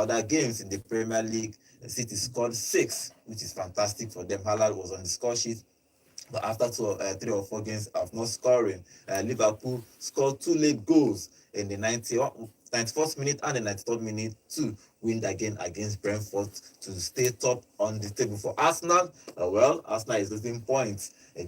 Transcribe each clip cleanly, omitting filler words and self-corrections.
other games in the Premier League, City scored 6, which is fantastic for them. Haaland was on the score sheet, but after 3 or 4 games of not scoring, Liverpool scored 2 late goals in the 91st minute and the 93rd minute to win again against Brentford to stay top on the table. For Arsenal, Arsenal is losing points in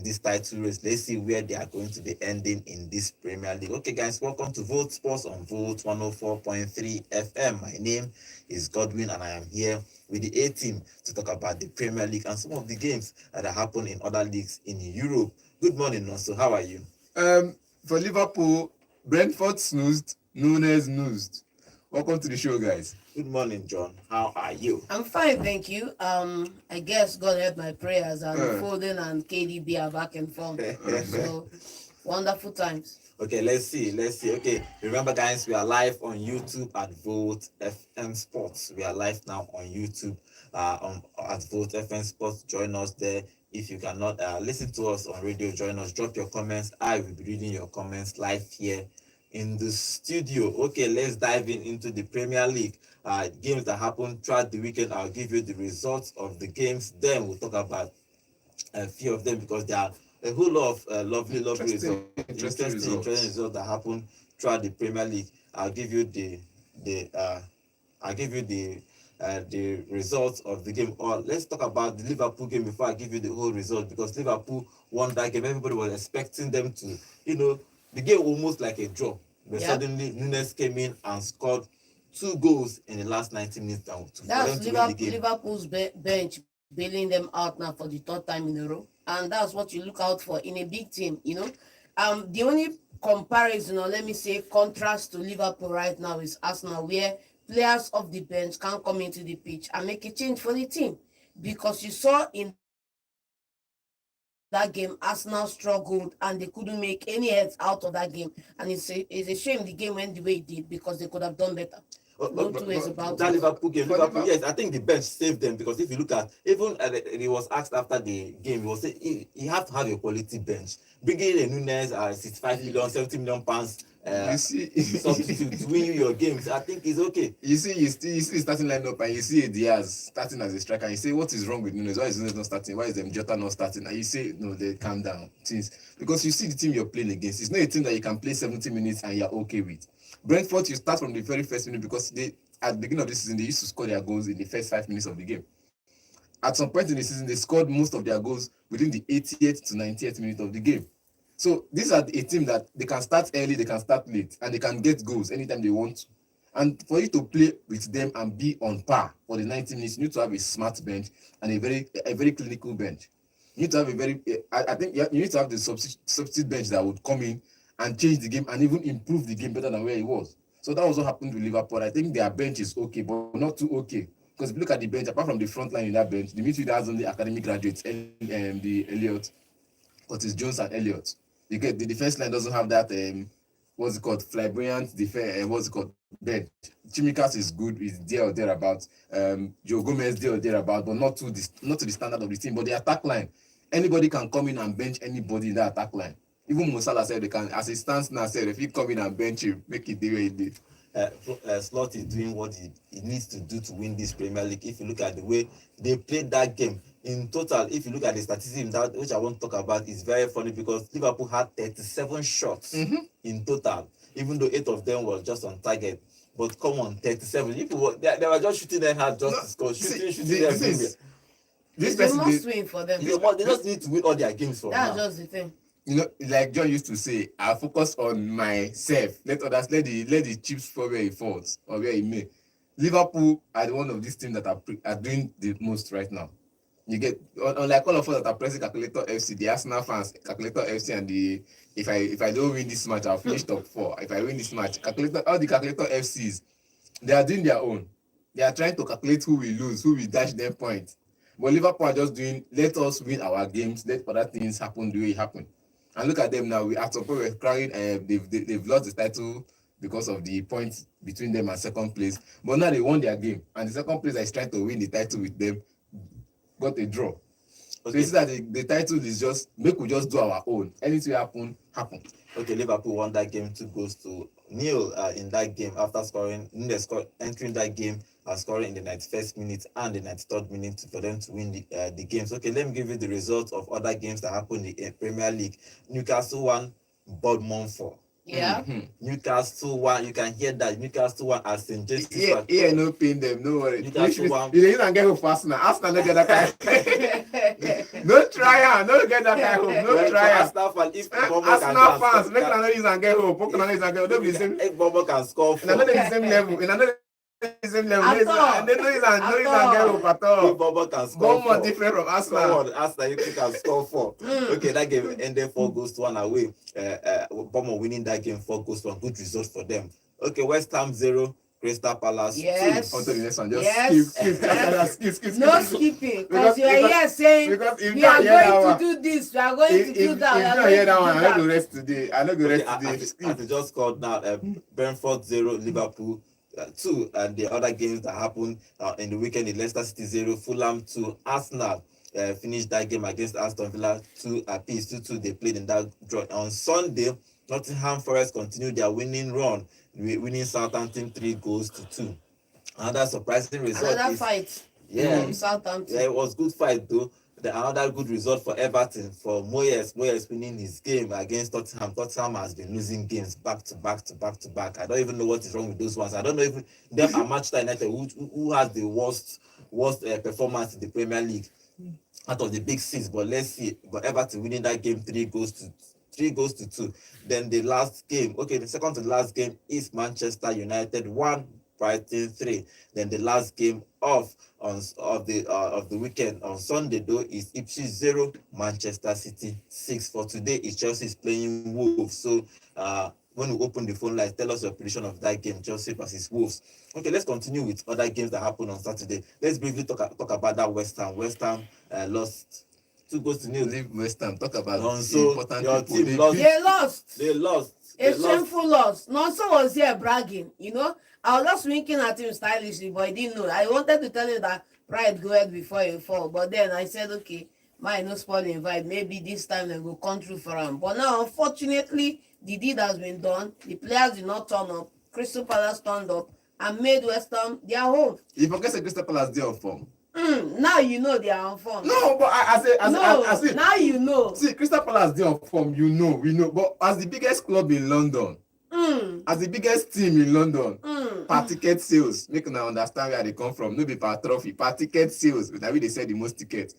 this title race. Let's see where they are going to be ending in this Premier League. Okay, guys, welcome to Vote Sports on Vote 104.3 FM. My name is Godwin, and I am here with the A team to talk about the Premier League and some of the games that happen in other leagues in Europe. Good morning, Nonso. How are you? For Liverpool, Brentford snoozed, Nunes snoozed. Welcome to the show, guys. Good morning, John. How are you? I'm fine, thank you. I guess God heard my prayers, and Foden and KDB are back in form. So wonderful times. Okay, let's see. Okay, remember, guys, we are live on YouTube at Vote FM Sports. We are live now on YouTube at Vote FM Sports. Join us there. If you cannot listen to us on radio, join us. Drop your comments. I will be reading your comments live here in the studio. Okay, let's dive into the Premier League. Games that happened throughout the weekend. I'll give you the results of the games. Then we'll talk about a few of them because there are a whole lot of lovely results, interesting results that happened throughout the Premier League. I'll give you the results of the game. Or let's talk about the Liverpool game before I give you the whole result, because Liverpool won that game. Everybody was expecting them to, the game almost like a draw. But suddenly Nunes came in and scored 2 goals in the last 90 minutes. That's Liverpool's bench bailing them out now for the 3rd time in a row. And that's what you look out for in a big team, The only comparison, or let me say contrast to Liverpool right now is Arsenal, where players of the bench can come into the pitch and make a change for the team. Because you saw in that game, Arsenal struggled and they couldn't make any heads out of that game. And it's a shame the game went the way it did, because they could have done better. No two ways about that it. Liverpool game. Yes, I think the bench saved them, because if you look at, even he was asked after the game, he was saying you have to have a quality bench. Bringing in Nunes 65 million, 70 million pounds substitute to win you your games, I think is okay. You see starting lineup, and you see Diaz starting as a striker, and you say, what is wrong with Nunes? Why is Nunes not starting? Why is Jota not starting? And you say, no, they calm down. Because you see the team you're playing against. It's not a team that you can play 70 minutes and you're okay with. Brentford, you start from the very first minute, because at the beginning of the season, they used to score their goals in the first 5 minutes of the game. At some point in the season, they scored most of their goals within the 80th to 90th minute of the game. So these are a team that they can start early, they can start late, and they can get goals anytime they want to. And for you to play with them and be on par for the 90 minutes, you need to have a smart bench and a very clinical bench. You need to have you need to have the substitute bench that would come in and change the game and even improve the game better than where it was. So that was what happened with Liverpool. I think their bench is okay, but not too okay. Because if you look at the bench, apart from the front line in that bench, the midfield has only academic graduates and the Elliott, Curtis Jones and Elliott. You get the defense line doesn't have that flamboyant defense, bench. Chimikas is good, is there or thereabouts. Joe Gomez there or thereabouts, but not to the standard of the team. But the attack line, anybody can come in and bench anybody in that attack line. Even Mo Salah said they can, as it stands now, said if he come in and bench him, make it the way he did. Slot is doing what he needs to do to win this Premier League. If you look at the way they played that game, in total, if you look at the statistics, which I want to talk about, is very funny, because Liverpool had 37 shots in total, even though 8 of them were just on target. But come on, 37. They were just shooting their hard just to score, shooting their everywhere. It's a must win for them. They just need to win all their games from now. That's just the thing. Like John used to say, I focus on myself. Let the chips fall where it falls or where it may. Liverpool are one of these teams that are doing the most right now. You get, unlike all of us that are pressing Calculator FC, the Arsenal fans, Calculator FC, and if I don't win this match, I'll finish top 4. If I win this match, all the Calculator FCs, they are doing their own. They are trying to calculate who will lose, who will dash their points. But Liverpool are just doing, let us win our games, let other things happen the way it happened. And look at them now. At some point, we're crying. They've lost the title because of the points between them and second place. But now they won their game, and the second place that is trying to win the title with them got a draw. Okay. So you see that the title is just, we just do our own. Anything happen. Okay, Liverpool won that game 2 goals to nil in that game after scoring. Entering that game scoring in the 91st minute and the 93rd minute for them to win the games. Okay, let me give you the results of other games that happened in the Premier League. Newcastle won, Bournemouth 4. Yeah. Newcastle 1. You can hear that. Newcastle 1 at St. James. Yeah, no pain them, no worry. Newcastle 1. You don't get hope for Arsenal. Arsenal no get that kind. No try, no get that kind hope. No try. Arsenal fans, if Arsenal fans, make no use and get hope. Make no use and get hope. Don't be the same. If Bobo can score 4. Not the same level. Not the same level. At all. They don't use and get hope at If all. Bobo can score 4. More different from Arsenal. Arsenal, you can score 4. Okay, that game ended 4-1 away. Bournemouth winning that game 4-1. Good result for them. Okay, West Ham 0, Crystal Palace 2. Yes. On to the next one. Just Yes. skip. No skipping, because you are here saying Because if we you are hear that going one, to do this, we are going to do if that. you we are don't going hear that to one, do I don't go that. rest today. I don't go rest today. As it just called now, Brentford 0, Liverpool 2, and the other games that happened in the weekend, Leicester City 0, Fulham 2, Arsenal finished that game against Aston Villa 2 apiece, 2-2 they played in that draw. On Sunday, Nottingham Forest continued their winning run, winning Southampton 3-2. Another surprising result Another is, fight. yeah, Southampton. yeah, it was good fight though. Another good result for Everton, for Moyes winning his game against Tottenham. Tottenham has been losing games back to back. I don't even know what is wrong with those ones. I don't know if them and Manchester United who has the worst performance in the Premier League out of the big six. But let's see. But Everton winning that game 3-2. Then the last game, okay, the second to last game is Manchester United 1, Brighton 3. Then the last game of the weekend on Sunday though is Ipswich 0, Manchester City 6. For today is Chelsea is playing Wolves. So when we open the phone lines, tell us your prediction of that game, Chelsea versus Wolves. Okay, let's continue with other games that happened on Saturday. Let's briefly talk about that West Ham. West Ham lost 2-0. Leave West Ham. Talk about So important your people. team lost. They lost. They A lost. shameful loss. Nonso was here bragging, I was just winking at him stylishly, but I didn't know. I wanted to tell him that pride go ahead before you fall. But then I said, okay, my no spoiling vibe. Maybe this time they will come through for him. But now, unfortunately, the deed has been done. The players did not turn up. Crystal Palace turned up and made West Ham their home. You forget the Crystal Palace they on form. Now you know they are on form. No, but I say now you know. See, Crystal Palace they on form. We know. But as the biggest club in London, as the biggest team in London, per ticket sales, make una understand where they come from. No be per trophy, per ticket sales. That way they sell the most tickets.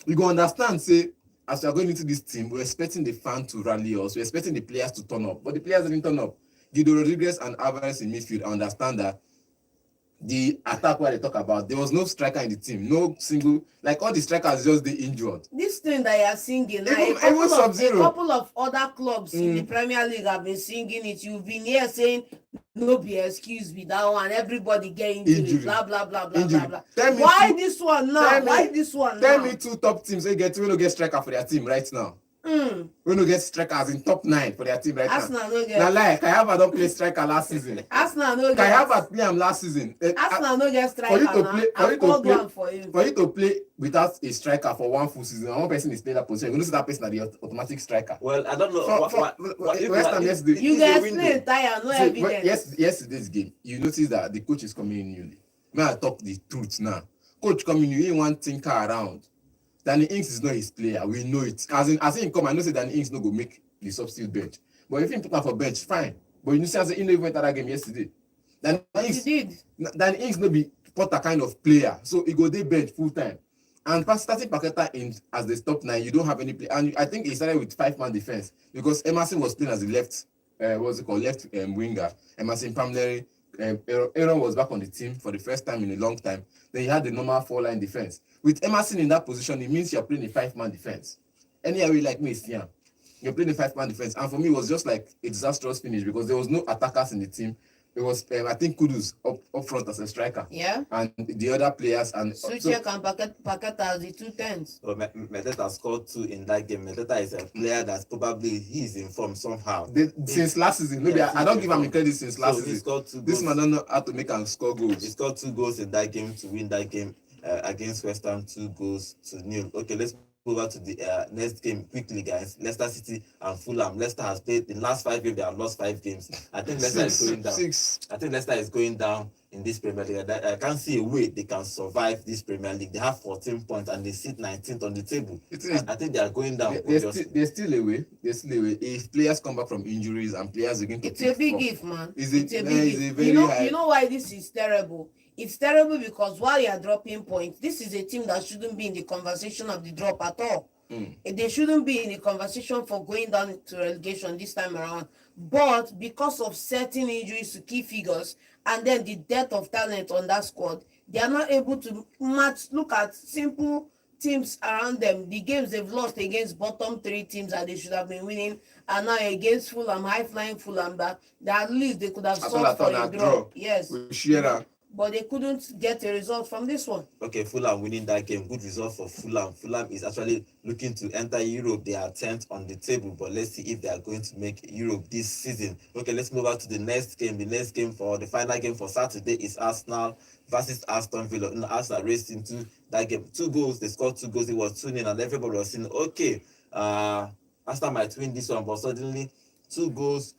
You go understand. Say, as we are going into this team, we're expecting the fan to rally us. We're expecting the players to turn up, but the players didn't turn up. Guido Rodriguez and Alvarez in midfield. I understand that. The attack where they talk about, there was no striker in the team, no single, like all the strikers just they injured. This thing that you are singing, now, Even a couple of other clubs in the Premier League have been singing it. You've been here saying no be excuse me that one. Everybody get injury. Blah blah blah blah blah blah. Why this one now? Why this one now? Tell me two top teams we no get striker for their team right now. We no get strikers in top 9 for their team right Arsenal now. No get. Now like Kayava don't play striker last season. Arsenal no get. Kayava play him last season. Arsenal no get striker. For you to play without a striker for one full season, and one person is playing that position, you know see that person is the automatic striker. Well, I don't know. West Ham yesterday. You guys play tire, no evidence. Yesterday's game, you notice that the coach is coming in newly. May I talk the truth now? Coach coming, you ain't one thinker around. Danny Ings is not his player. We know it. As in come, I know say Danny Ings no go make the substitute bench. But if he put him for bench, fine. But you know say he no even that game yesterday. Danny Ings no be Potter kind of player. So he go dey bench full time. And starting Paqueta in as the top 9, you don't have any play. And I think he started with 5-man defense because Emerson was playing as the left winger. Emerson Pamleri. Aaron was back on the team for the first time in a long time. Then he had the normal 4-line defense. With Emerson in that position, it means you're playing a 5-man defense. Any way like me, you're playing a 5-man defense. And for me, it was just like a disastrous finish because there was no attackers in the team. It was, I think, Kudus up front as a striker. Yeah. And the other players. And Suchek and Paqueta as the 2 10s. So Medeta scored 2 in that game. Medeta is a player that's probably he's in form somehow. Since last season, maybe I don't give him a credit since last season. He scored 2 goals. This man don't know how to make and score goals. He scored 2 goals in that game to win that game against West Ham, 2-0. Okay, let's over to the next game quickly, guys. Leicester City and Fulham. Leicester has played in last 5 games. They have lost 5 games. I think Leicester is going down. I think Leicester is going down in this Premier League. I can't see a way they can survive this Premier League. They have 14 points and they sit 19th on the table. I think they are going down. There's still a way. If players come back from injuries and players begin to it's a big if, man. It's a big if. You know why this is terrible? It's terrible because while you are dropping points, this is a team that shouldn't be in the conversation of the drop at all. They shouldn't be in the conversation for going down to relegation this time around. But because of certain injuries to key figures and then the depth of talent on that squad, they are not able to match. Look at simple teams around them. The games they've lost against bottom 3 teams that they should have been winning, and now against Fulham, high-flying Fulham, that at least they could have solved for a draw. Yes. But they couldn't get a result from this one. Okay, Fulham winning that game. Good result for Fulham. Fulham is actually looking to enter Europe. They are 10th on the table, but let's see if they are going to make Europe this season. Okay, let's move on to the next game. The next game for the final game for Saturday is Arsenal versus Aston Villa. Arsenal raced into that game. 2 goals. They scored 2 goals. It was 2-0, and everybody was saying, okay, Arsenal might win this one, but suddenly 2 goals.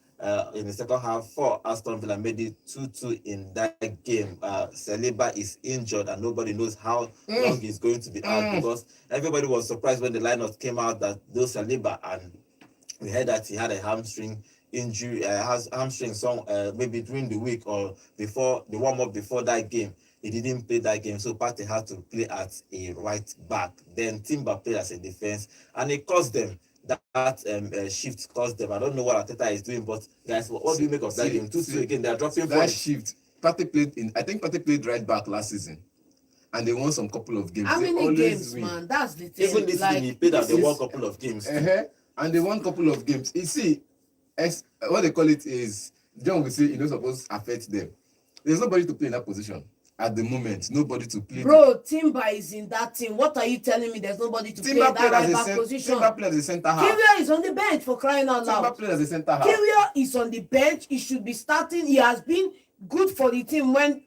In the second half for Aston Villa made it 2-2 in that game. Saliba is injured and nobody knows how long he's going to be out, because everybody was surprised when the lineup came out that those Saliba, and we heard that he had a hamstring injury, hamstring song maybe during the week or before the warm-up before that game. He didn't play that game, so Partey had to play at a right back. Then Timber played as a defense, and it cost them. That shift cost them. I don't know what Arteta is doing, but guys, what do you make of that game? 2-2 again. They are dropping that points. Shift. I think Partey played right back last season, and they won some couple of games. How many games, man? That's the thing. Even this season, he played and they won a couple of games. And they won a couple of games. You see, what they call it is, John will say, it's not supposed to affect them. There's nobody to play in that position. At the moment, nobody to play. Bro, Timber is in that team. What are you telling me? There's nobody to play in that right back position. Timber played as a centre half. Kyria is on the bench, for crying out loud. Timber played as a centre half. Kyria is on the bench. He should be starting. He has been good for the team when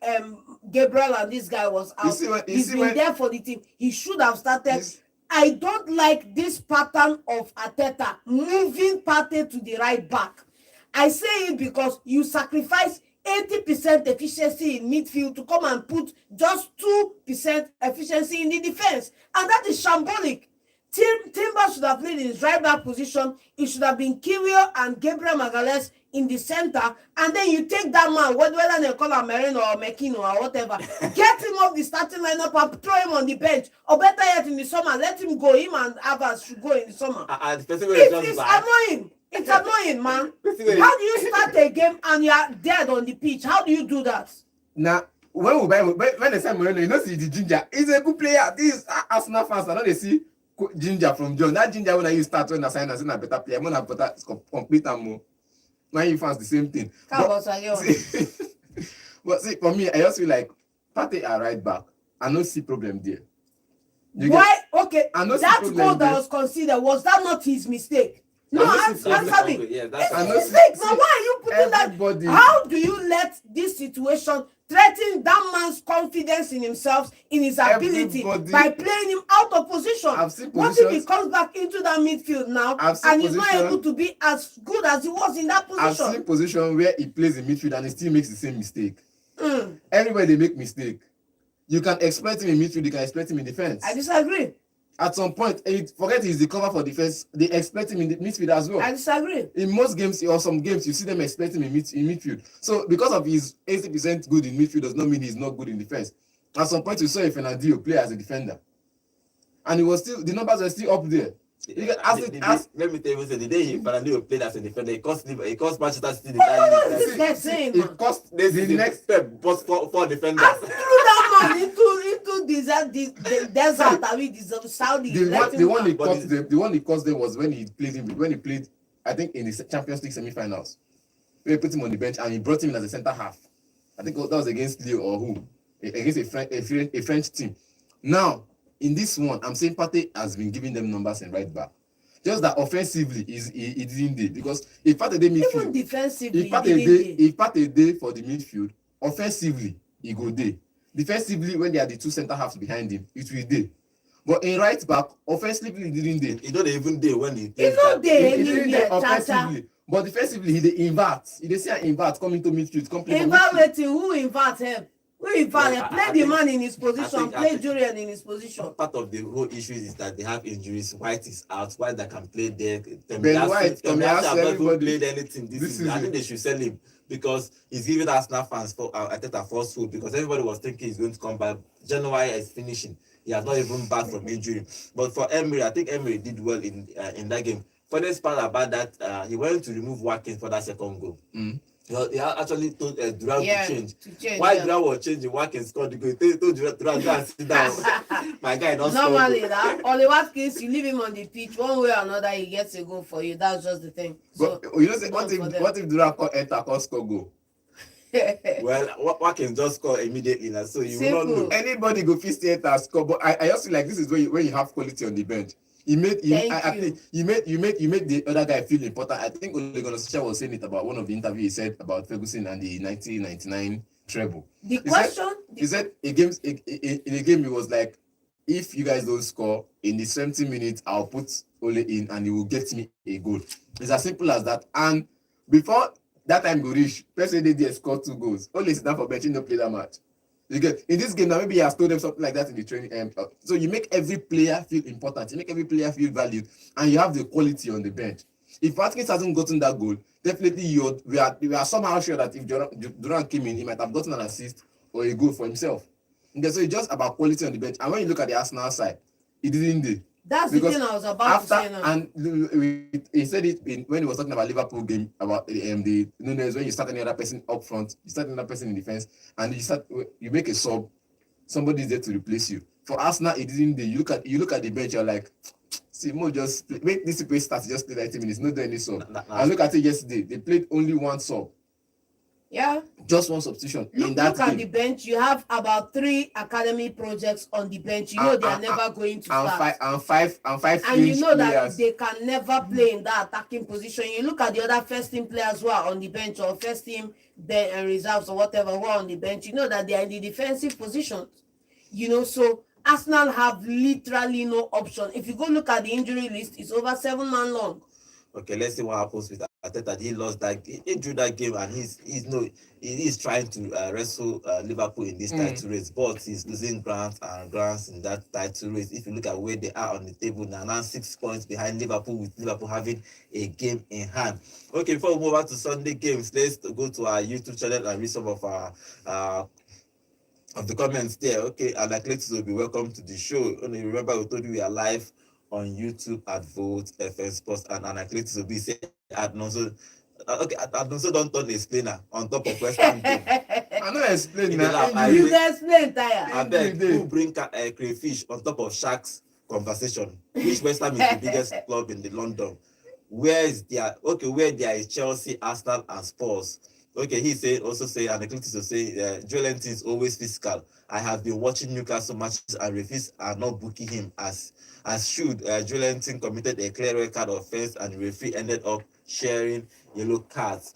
Gabriel and this guy was out. He's been there for the team. He should have started. I don't like this pattern of Arteta moving Partey to the right back. I say it because you sacrifice 80% efficiency in midfield to come and put just 2% efficiency in the defense, and that is shambolic. Timber should have played in his right back position. It should have been Kyria and Gabriel Magalhaes in the center, and then you take that man, whether they call him Merino or Mekino or whatever, get him off the starting lineup and throw him on the bench, or better yet, in the summer, let him go. Him and Avas should go in the summer. It's annoying. It's annoying, man. How do you start a game and you are dead on the pitch? How do you do that? Now, when they say Moreno, you know, see the ginger. He's a good player. These Arsenal fans, I know they see ginger from John. That ginger, when I start when I sign as a better player, I'm gonna put that complete and more. My you fans the same thing. But see, for me, I just feel like Partey are right back. I don't see problem there. Why? Okay, that goal that was considered, was that not his mistake? No, answer me. It's a mistake. Now, why are you putting that? How do you let this situation threaten that man's confidence in himself, in his ability, by playing him out of position? What if he comes back into that midfield now and he's not able to be as good as he was in that position? I've seen position where he plays in midfield and he still makes the same mistake. Everybody make mistake. You can exploit him in midfield, you can exploit him in defense. I disagree. At some point, forget he's the cover for defense. They expect him in the midfield as well. I disagree. In most games or some games, you see them expect him in midfield. So because of his 80% good in midfield does not mean he's not good in defense. At some point, you saw a Fernandinho play as a defender, and he was still, the numbers were still up there. Let me tell you, the day Fernandinho played as a defender, it cost Manchester City. What is this guy saying? It cost the next step, but for defenders. I threw that man into the desert. I mean, the Saudi. The one he cost them was when he played, I think in the Champions League semi-finals. We put him on the bench and he brought him in as a centre half. I think that was against Lille or who, against a French team. Now, in this one, I'm saying Partey has been giving them numbers in right back. Just that offensively, he didn't do, because if Partey did midfield, even defensively, if Partey did for the midfield, offensively, he go there. Defensively, when they are the two centre halves behind him, it will there. But in right back, offensively, he didn't dey. He don't even dey when he He's plays. not there He didn't dey anywhere, Chacha. offensively, but defensively, he dey invert. He dey see an invert come into midfield, come play for Invert midfield. waiting, who invert him? Who invert Well, him? I Play the think- man in his position, I play think- Julian in his position. Part of the whole issue is that they have injuries. White is out. White that can play there. Ben White, Tomiyasu Tomiyasu, have not even everybody. played anything this season. I think they should sell him because he's giving Arsenal fans for I think a false hope because everybody was thinking he's going to come back. January is finishing. He has not even back from injury. But for Emery, I think Emery did well in that game. Funniest part about that, he wanted to remove Watkins for that second goal. He actually told Durant to change. While Durant was changing, Watkins scored the goal. He told Durant to sit down. My guy don't score. Normally, that Oli Watkins, you leave him on the pitch one way or another, he gets a goal for you. That's just the thing. But So, you know, say, what if Durant enter, come score goal? Well, Watkins just score immediately, now, so you will not know. Anybody go fit still enter score, but I just feel like this is when you have quality on the bench. You made the other guy feel important. I think Ole Gunnar Solskjaer was saying it about one of the interviews he said about Ferguson and the 1999 treble. He said in a game he was like, if you guys don't score in the 70 minutes, I'll put Ole in and he will get me a goal. It's as simple as that. And before that time go reach, person they score 2 goals. Ole sit down for bench, he no play that match. You get in this game now, maybe he has told them something like that in the training. So you make every player feel important, you make every player feel valued, and you have the quality on the bench. If Watkins hasn't gotten that goal, definitely we are somehow sure that if Durant came in, he might have gotten an assist or a goal for himself. Okay, so it's just about quality on the bench. And when you look at the Arsenal side, he didn't do. That's because the thing I was about to say now. And he said it when he was talking about Liverpool game about the Nunes, when you start another person up front, you start another person in defense, and you make a sub, somebody's there to replace you. For Arsenal, it didn't do. You look at the bench, you're like, see, Mo just make this play start, just play 90 minutes, not do any sub. I look at it yesterday, they played only one sub. Yeah. Just one substitution in that look at game. the bench. You have about 3 academy projects on the bench. You know they are never going to start. And five and you know players. that they can never play in that attacking position. You look at the other first team players who are on the bench or first team reserves or whatever who are on the bench. You know that they are in the defensive position. You know, so Arsenal have literally no option. If you go look at the injury list, it's over 7 man long. Okay, let's see what happens with Arteta. He lost that. He drew that game, and he's trying to wrestle Liverpool in this title race, but he's losing grounds in that title race. If you look at where they are on the table now 6 points behind Liverpool, with Liverpool having a game in hand. Okay, before we move on to Sunday games, let's go to our YouTube channel and read some of our of the comments there. Okay, and like Letis will be welcome to the show. Only remember we told you we are live on YouTube at Vote FM Sports, and Anacletus will be saying Adnonso. Okay, Adnonso don't turn the explainer on top of West Ham game. I know explain now. You can explain, Taya. I beg, who bring crayfish on top of Sharks conversation? Which West Ham is the biggest club in the London? Where there is Chelsea, Arsenal, and Spurs. Okay, also say, and Eclectic to say, Joelinton is always physical. I have been watching Newcastle matches and referees are not booking him as should. Joelinton committed a clear red card offense and the referee ended up sharing yellow cards.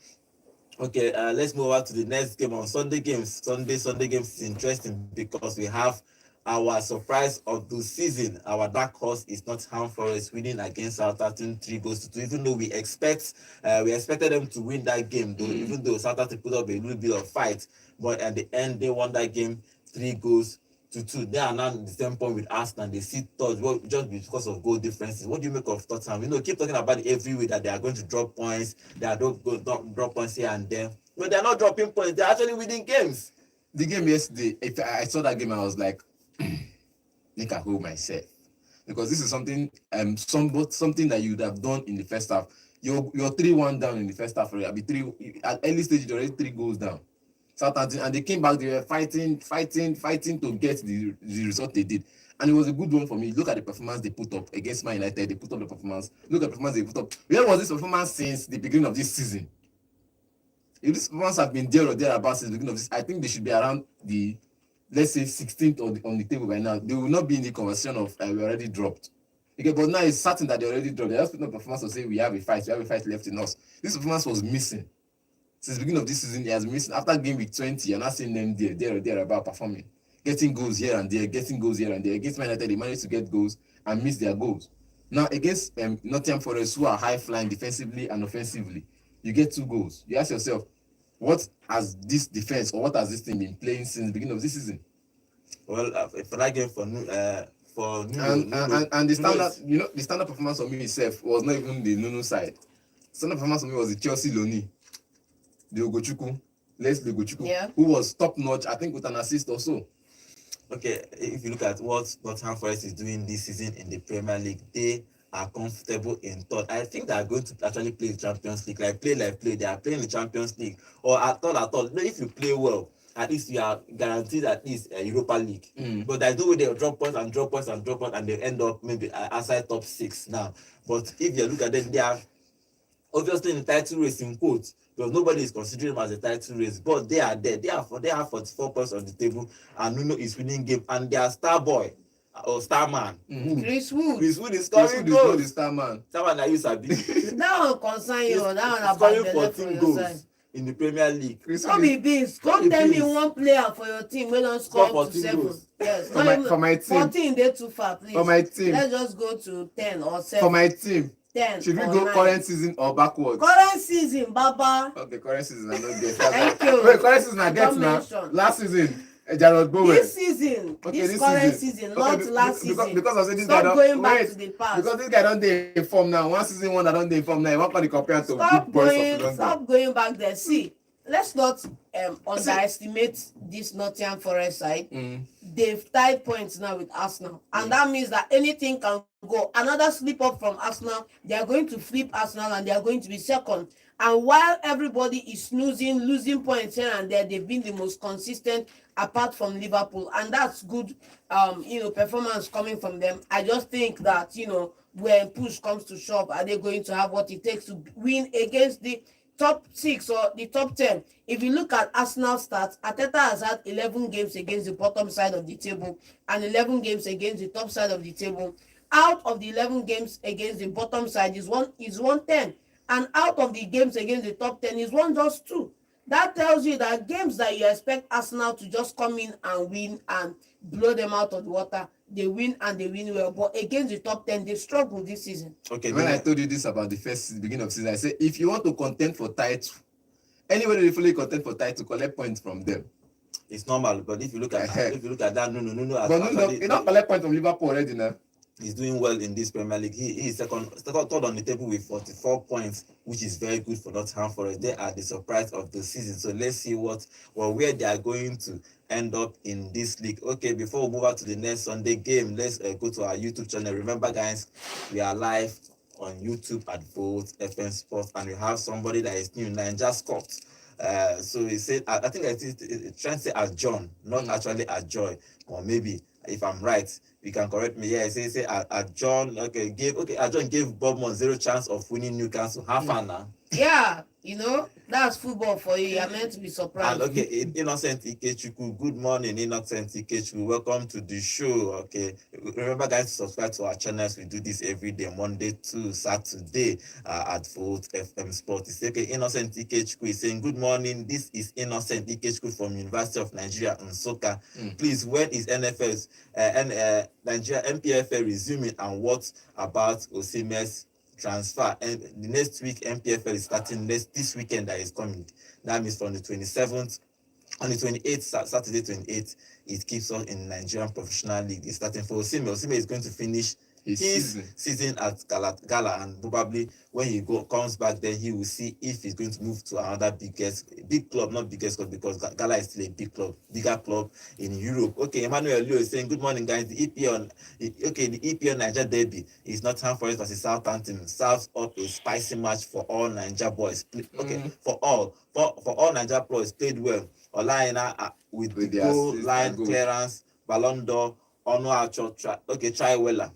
Okay, let's move on to the next game on Sunday games. Sunday games is interesting because we have our surprise of the season. Our dark horse is Nottingham Forest winning against Southampton 3-2. Even though we expected them to win that game, though, even though Southampton put up a little bit of fight, but at the end they won that game 3-2. They are now in the same point with Arsenal. They sit third just because of goal differences. What do you make of Tottenham? Keep talking about it every week that they are going to drop points. They are don't drop points here and there. But they are not dropping points. They are actually winning games. The game yesterday, if I saw that game, I was like, I can hold myself, because this is something something that you would have done in the first half. You're 3-1 down in the first half. At early stage, you're already 3 goals down. Southampton, and they came back. They were fighting to get the result they did, and it was a good one for me. Look at the performance they put up against Man United. They put up the performance. Look at the performance they put up. Where was this performance since the beginning of this season? If this performance have been there or thereabouts since the beginning of this, I think they should be around the, let's say, 16th on the table by now. They will not be in the conversation of we already dropped. Okay, but now it's certain that they already dropped. They just put up performance to say we have a fight left in us. This performance was missing. Since the beginning of this season, he has been missing. After game week 20, you're not seeing them there or about performing. getting goals here and there. Against Man United, they managed to get goals and miss their goals. Now, against Nottingham Forest, who are high-flying defensively and offensively, you get 2 goals. You ask yourself, what has this defense or what has this team been playing since the beginning of this season? Well, for that game for Nuno, and the standard, the standard performance for me itself was not even the Nuno side. Standard performance for me was the Chelsea Loni, the Ogochukwu, Leslie Ogochukwu, who was top notch, I think, with an assist or so. Okay, if you look at what Nottingham Forest is doing this season in the Premier League, they are comfortable in third. I think they are going to actually play the Champions League. Like play. They are playing the Champions League. Or at all. If you play well, at least you are guaranteed at least a Europa League. But there's no way they'll drop points and they end up maybe outside top 6 now. But if you look at them, they are obviously in the title race in quotes, because nobody is considering them as a title race, but they are there. They have 44 points on the table, and Nuno is winning game, and their star boy or star man, Chris Wood is scoring goals. The star man. Star man that you sabi. That one concern you. That one about scoring the 14 goals in the Premier League. Don't be beans. Don't tell me one player for your team wey don score up to 7 goals. Yes, for my team. 14 dey too far, please. For my team. Let's just go to 10 or 7. For my team. 10 should we or go 9. current season or backwards? Current season, Baba. Okay, current season I don't get. Thank you. Wait, current season I get now. Last season, Jarrod Bowen. This season, okay, this current season, not last season. Because I said this Stop guy going back to the past. Because this guy don't dey inform now. One season one, I don't dey inform now. You want to compare to big boys of London. Stop going back there. See, let's not underestimate this Nottingham Forest side. They've tied points now with Arsenal, and that means that anything can go. Another slip up from Arsenal, they are going to flip Arsenal, and they are going to be second. And while everybody is losing points here and there, they've been the most consistent apart from Liverpool, and that's good. Performance coming from them. I just think that when push comes to shove, are they going to have what it takes to win against the top 6 or the top 10? If you look at Arsenal stats, Arteta has had 11 games against the bottom side of the table and 11 games against the top side of the table. Out of the 11 games against the bottom side is 110, and out of the games against the top 10 is just 2. That tells you that games that you expect Arsenal to just come in and win and blow them out of the water, they win and they win well. But against the top 10, they struggle this season. Okay, when I told you this about the beginning of season, I said if you want to contend for title, anybody that fully contend for title, collect points from them. It's normal, but if you look at that, Nuno has you don't collect points from Liverpool already now. He's doing well in this Premier League. He is third on the table with 44 points, which is very good for Nottingham Forest. They are the surprise of the season. So let's see where they are going to end up in this league. Okay, before we move on to the next Sunday game, let's go to our YouTube channel. Remember, guys, we are live on YouTube at Vote FM Sports, and we have somebody that is new, Ninja Scott. So he said, I think it's trying to say as John, not actually as Joy, or maybe if I'm right, you can correct me. Yeah, say John. Okay, John gave Bournemouth 0 chance of winning Newcastle. Have fun now. Yeah, that's football for you. You're meant to be surprised. And okay, Innocent Ikechukwu. Good morning, Innocent Ikechukwu. Welcome to the show. Okay, remember, guys, to subscribe to our channels. We do this every day, Monday to Saturday at Vote FM Sport. It's okay. Innocent Ikechukwu is saying, "Good morning. This is Innocent Ikechukwu from University of Nigeria in Nsukka. Please, when is NFL's Nigeria MPFL resuming, and what about Osimhen's transfer?" And the next week MPFL is starting this weekend that is coming. That means from the 27th on the 28th, Saturday 28th, it keeps on in Nigerian Professional League. It's starting for Osimhen. Osimhen is going to finish his season at Gala, and probably when he comes back, then he will see if he's going to move to another big club, not biggest club, because Gala is still a bigger club in Europe. Okay, Emmanuel Leo is saying, "Good morning, guys. The EPL Niger derby is Nottingham Forest versus Southampton. Serves up a spicy match for all Niger boys. Okay, for all Niger boys played well. Olaina with the goal line clearance, Ballon d'Or, Onuachu, try well.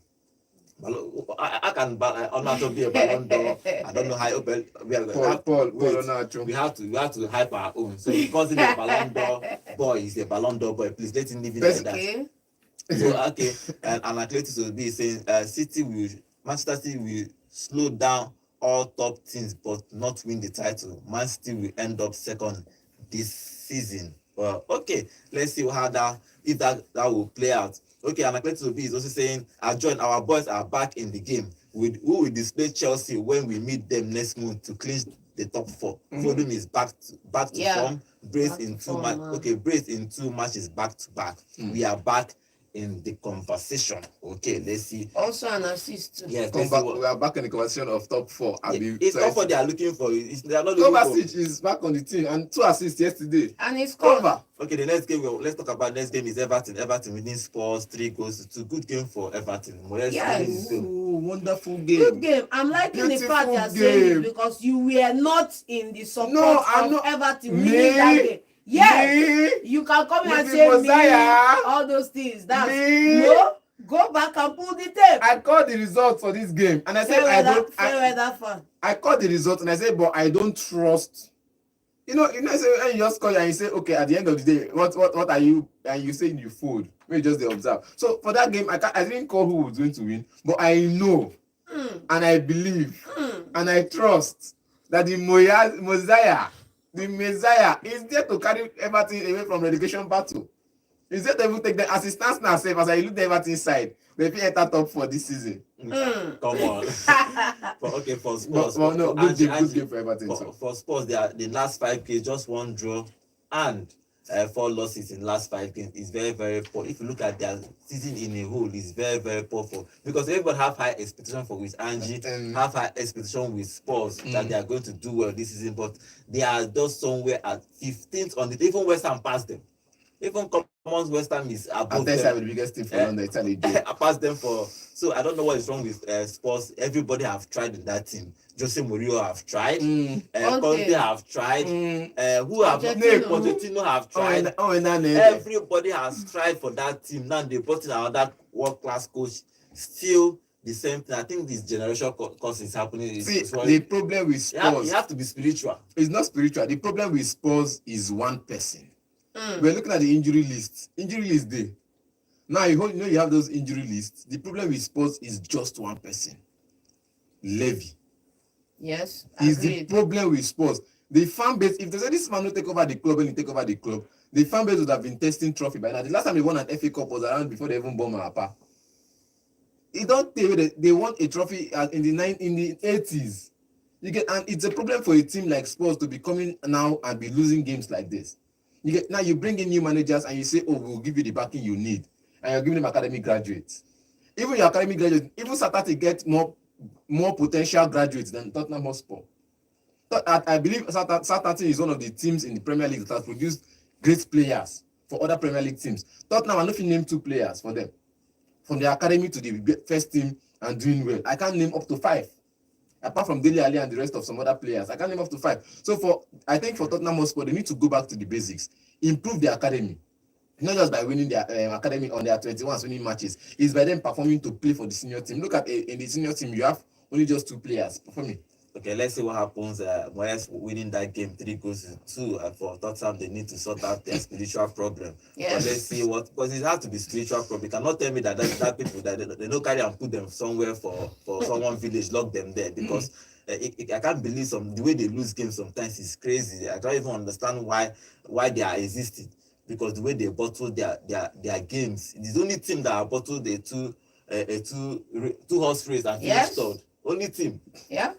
I can Onuachu be a Ballon d'Or. I don't know how we have to hype our own. So because he's a Ballon d'Or boy, he's a Ballon d'Or boy. Please let him live it like that." So okay, and Athletics will be saying Manchester City will slow down all top teams but not win the title. Man City will end up second this season. Well, okay, let's see how that if that will play out. Okay, and Atletico B is also saying, our boys are back in the game. We will display Chelsea when we meet them next month to clinch the top 4. Foden is back to form. Brace in 2 matches. Okay, Brace in 2 matches back to back. We are back in the conversation. Okay, let's see. Also an assist. Yes, We are back in the conversation of top 4. It's not what they are looking for. They are not looking Kovacic is back on the team and 2 assists yesterday. And he's covered. Okay, the next game, let's talk about next game is Everton. Everton winning Spurs 3 goals. It's a good game for Everton. Yes. Wonderful game. Good game. I'm liking the fact you're saying it because you were not in the support of Everton winning that game. Yes, you can come here and say me, all those things. That's no. Go back and pull the tape. I called the result for this game, and I said I called the result, and I said, but I don't trust. You know, when you just call and you say, okay, at the end of the day, what are you? And you say you fold. We just observe. So for that game, I didn't call who was going to win, but I know, and I believe, and I trust that the Messiah is there to carry Everton away from relegation battle. Is there to even take the assistance now safe as I look at Everton side? They feel enter top for this season. Come on. For Spurs. Good game for Everton. For Spurs, the last 5 games, just 1 draw and 4 losses in last 5 games is very, very poor. If you look at their season in a whole, it's very, very poor because everybody have high expectation for with Angie, have high expectation with Spurs that they are going to do well this season, but they are just somewhere at 15th on it. Even West Ham passed them. Even Commons West Ham is above them. The biggest team for London. I passed them so I don't know what is wrong with Spurs. Everybody have tried in that team. Jose Mourinho have tried. Conte have tried. Who have Pochettino have tried. Everybody has tried for that team. Now they brought in another world-class coach. Still the same thing. I think this generation cause is happening. The problem with Spurs, you have to be spiritual. It's not spiritual. The problem with Spurs is one person. We're looking at the injury list. Injury list day. Now you have those injury lists. The problem with Spurs is just one person. Levy. Yes. Is the problem with Spurs. The fan base, if they say this man will take over the club and he take over the club, the fan base would have been testing trophy by now. The last time they won an FA Cup was around before they even bought Mappa. It don't tell you that they won a trophy in the 80s. And it's a problem for a team like Spurs to be coming now and be losing games like this. Now you bring in new managers and you say, oh, we'll give you the backing you need. And you're giving them academy graduates. Even your academy graduates, even Saturday get more potential graduates than Tottenham Hotspur. I believe Southampton is one of the teams in the Premier League that has produced great players for other Premier League teams. Tottenham, I don't name 2 players for them. From the academy to the first team and doing well. I can't name up to 5. Apart from Dele Alli and the rest of some other players. I can't name up to 5. So I think for Tottenham Hotspur, they need to go back to the basics. Improve their academy. Not just by winning their academy on their 21 winning matches. It's by them performing to play for the senior team. Look at in the senior team, you have only just 2 players performing. Okay, let's see what happens. Moyes winning that game 3 goals to 2 for Tottenham. They need to sort out their spiritual problem. Yes. But let's see because it has to be spiritual problem. You cannot tell me that people that they don't carry and put them somewhere for someone village, lock them there because I can't believe the way they lose games sometimes is crazy. I don't even understand why they are existing because the way they bottle their games. It's the only team that have bottled a two horse race and finished third. Only team. Yeah.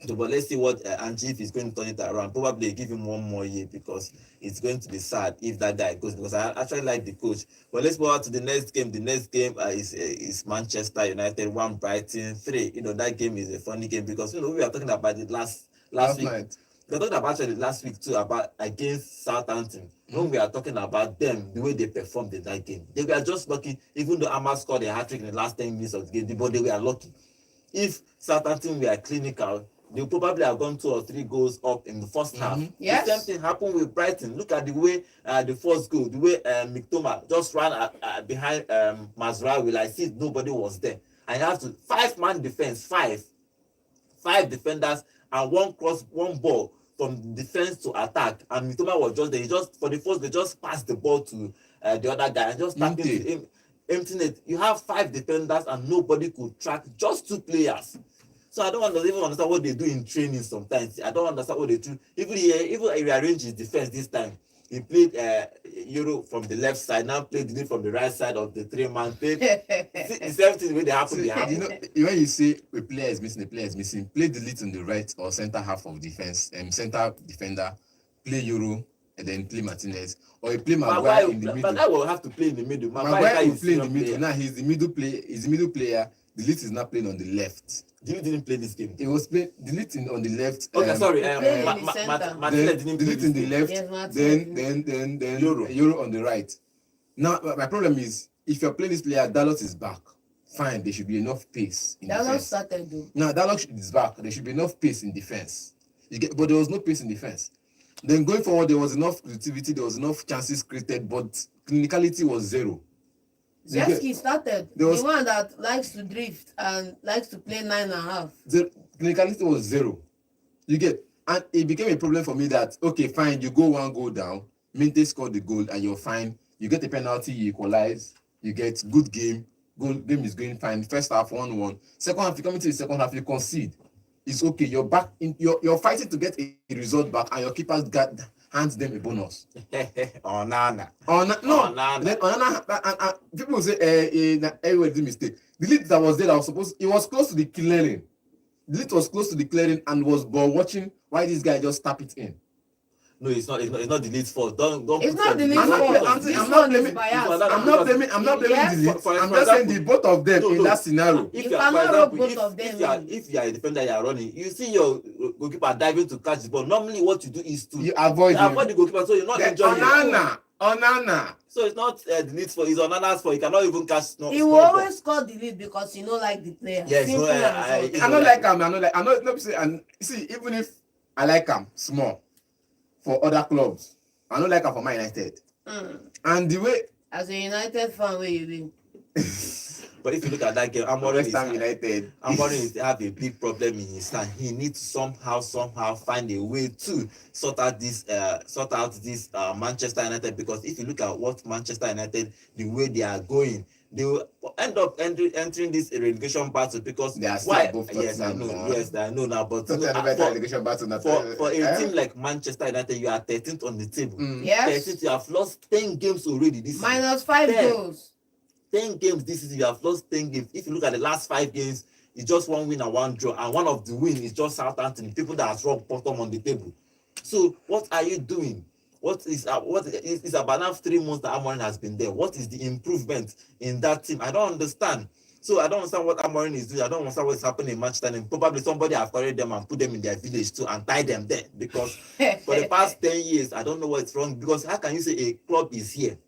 So, but let's see what Angie if he's going to turn it around. Probably give him 1 more year because it's going to be sad if that guy goes because I actually like the coach. But let's move on to the next game. The next game is Manchester United 1 Brighton 3. That game is a funny game because we were talking about it last week. Night. We were talking about it last week too about against Southampton. When we are talking about them, the way they performed in that game, they were just lucky. Even though Ahmad scored a hat-trick in the last 10 minutes of the game, but they were lucky. If Southampton were clinical, they would probably have gone 2 or 3 goals up in the first half. Yes. The same thing happened with Brighton. Look at the way the first goal, the way Mitoma just ran behind Mazraoui. I see nobody was there. And you have to 5-man defense, 5 defenders and 1 ball from defense to attack. And Mitoma was just there. For the first, they just passed the ball to the other guy and just tapped into him. Emptying it. You have 5 defenders and nobody could track just 2 players. So I don't even understand what they do in training sometimes. I don't understand what they do. Even he rearranged his defense this time. He played Euro from the left side, now played Delete from the right side of the 3-man. Played the same thing when they happen. So, They happen. when you say a player is missing, play Delete on the right or center half of defense, center defender, play Euro, and then play Martinez, or you play Maguire in the middle. Maguire will have to play in the middle. Maguire will play in the middle. Now he's the middle player. Delete is not playing on the left. Delete didn't play this game. He was playing Delete on the left. Okay, sorry. Martinez didn't Delete in the left. Yes, then Euro on the right. Now my problem is, if you're playing this player, Dalot is back. Fine, there should be enough pace in defense. Started though. Now Dalot is back. There should be enough pace in defense. But there was no pace in defense. Then going forward, there was enough creativity. There was enough chances created, but clinicality was zero. Zeski started. The one that likes to drift and likes to play 9.5. The clinicality was zero. And it became a problem for me that, okay, fine, you go one goal down, Minte scored the goal, and you're fine. You get a penalty, you equalize, you get good game. Game is going fine. First half 1-1. Second half, you come into the second half, you concede. It's okay. You're back in. You're fighting to get a result back, and your keeper hands them a bonus. Onana. Then Onana. People will say, everybody did mistake. The lead that was there, it was close to the clearing. The lead was close to the clearing and was ball watching. Why this guy just tap it in? No, it's not the lead's fault. Don't. It's not the lead's fault. I'm not blaming the lead. I'm just saying the both of them in that scenario. If you are a defender, you are running. You see your goalkeeper diving to catch the ball. Normally, what you do is to avoid the goalkeeper, so you're not enjoying Onana. So it's not the lead's fault. It's Onana's fault. He cannot even catch. He will always score the lead because he don't like the player. Yes, I don't like him. See, even if I like him small. For other clubs, I don't like her for Man United. And the way as a United fan, where you been? But if you look at that game, Amorim United. Amorim have a big problem in his hand. He needs to somehow find a way to sort out this Manchester United, because if you look at what Manchester United, the way they are going, they will end up entering this relegation battle because they are still yes, I know now. But for a team like Manchester United, you are 13th on the table. Yes. 13th, you have lost 10 games already this season. Minus 5 goals. 10 games this season, you have lost 10 games. If you look at the last 5 games, it's just 1 win and 1 draw, and one of the wins is just Southampton, people that are rock bottom on the table. So what are you doing? What is about now 3 months that Amorim has been there? What is the improvement in that team? I don't understand. So I don't understand what Amorim is doing. I don't understand what's happening in Manchester. And probably somebody have carried them and put them in their village too and tie them there. Because for the past 10 years, I don't know what's wrong. Because how can you say a club is here?